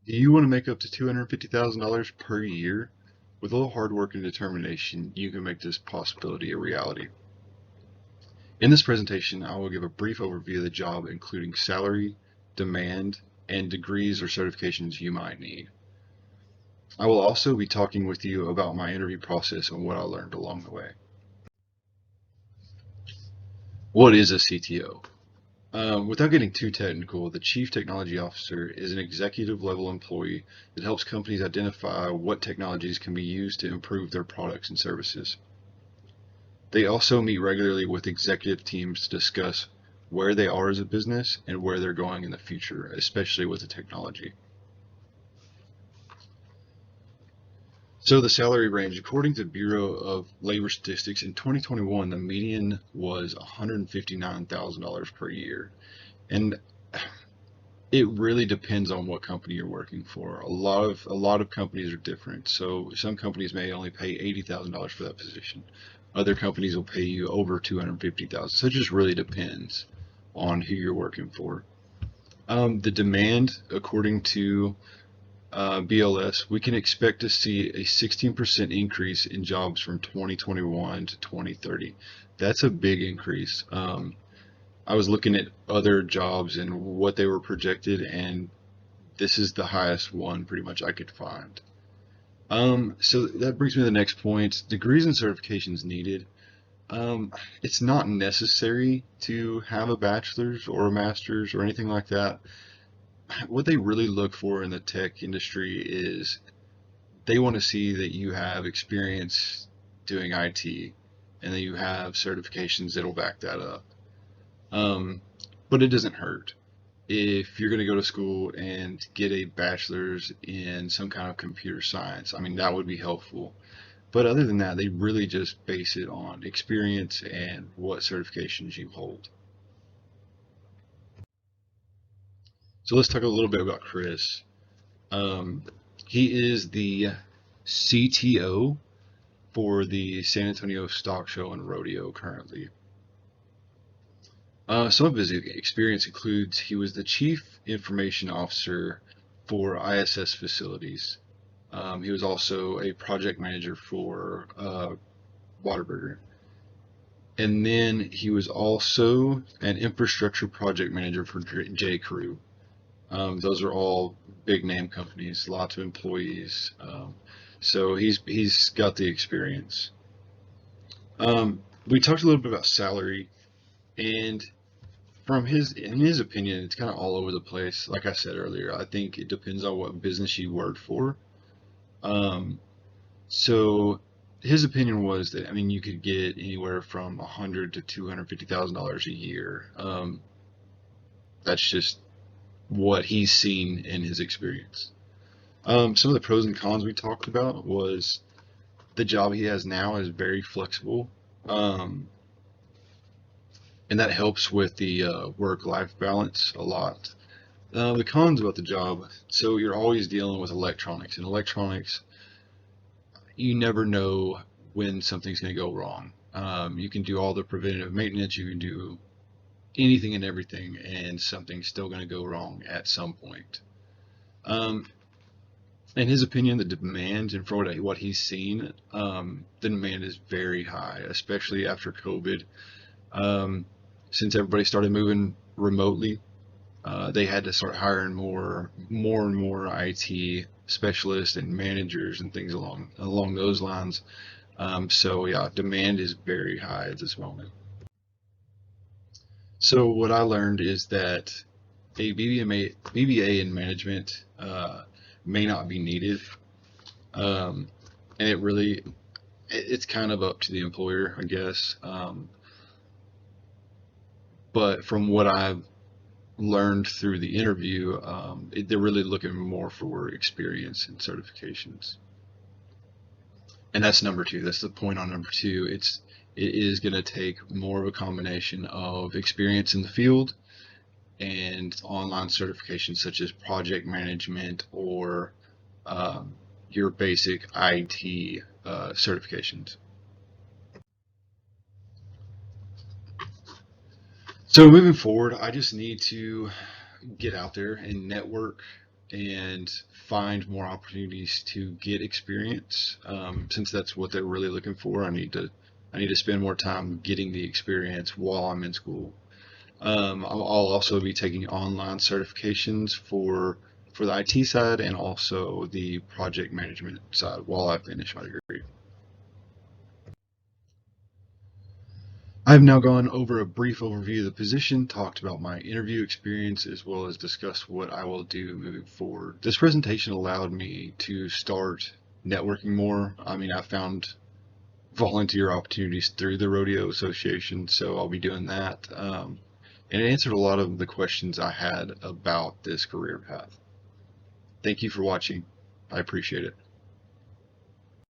Do you want to make up to $250,000 per year? With a little hard work and determination, you can make this possibility a reality. In this presentation, I will give a brief overview of the job, including salary, demand, and degrees or certifications you might need. I will also be talking with you about my interview process and what I learned along the way. What is a CTO? Without getting too technical, the Chief Technology Officer is an executive level employee that helps companies identify what technologies can be used to improve their products and services. They also meet regularly with executive teams to discuss where they are as a business and where they're going in the future, especially with the technology. So the salary range, according to Bureau of Labor Statistics, in 2021, the median was $159,000 per year. And it really depends on what company you're working for. A lot of companies are different. So some companies may only pay $80,000 for that position. Other companies will pay you over $250,000. So it just really depends on who you're working for. The demand, according to BLS, we can expect to see a 16% increase in jobs from 2021 to 2030. That's a big increase. I was looking at other jobs and what they were projected, and this is the highest one pretty much I could find. So that brings me to the next point. Degrees and certifications needed. It's not necessary to have a bachelor's or a master's or anything like that. What they really look for in the tech industry is they want to see that you have experience doing IT and that you have certifications that'll back that up. Um, but it doesn't hurt if you're going to go to school and get a bachelor's in some kind of computer science. I mean, that would be helpful. But other than that, they really just base it on experience and what certifications you hold. So let's talk a little bit about Chris. Um, he is the CTO for the San Antonio Stock Show and Rodeo currently. Some of his experience includes he was the Chief Information Officer for ISS facilities. He was also a project manager for Whataburger. And then he was also an infrastructure project manager for J. Crew. Those are all big name companies, lots of employees. So he's got the experience. We talked a little bit about salary, and in his opinion, it's kind of all over the place. Like I said earlier, I think it depends on what business you work for. Um, so his opinion was that, I mean, you could get anywhere from 100 to $250,000 a year. That's just what he's seen in his experience. Some of the pros and cons we talked about was the job he has now is very flexible. Um, and that helps with the work-life balance a lot. The cons about the job, so you're always dealing with electronics, and electronics, you never know when something's going to go wrong. You can do all the preventative maintenance, you can do anything and everything, and something's still going to go wrong at some point. In his opinion, the demand, and for what he's seen, the demand is very high, especially after COVID. Um, since everybody started moving remotely, they had to start hiring more and more IT specialists and managers and things along those lines. So yeah, demand is very high at this moment. So what I learned is that a BBA in management may not be needed, um, and it's kind of up to the employer, I guess. But from what I've learned through the interview, they're really looking more for experience and certifications. And that's number two. That's the point on number two. It is going to take more of a combination of experience in the field and online certifications such as project management or um, your basic IT certifications. So moving forward, I just need to get out there and network, and find more opportunities to get experience. Since that's what they're really looking for, I need to spend more time getting the experience while I'm in school. I'll also be taking online certifications for the IT side and also the project management side while I finish my degree. I've now gone over a brief overview of the position, talked about my interview experience, as well as discussed what I will do moving forward. This presentation allowed me to start networking more. I mean, I found volunteer opportunities through the Rodeo Association, so I'll be doing that. And it answered a lot of the questions I had about this career path. Thank you for watching. I appreciate it.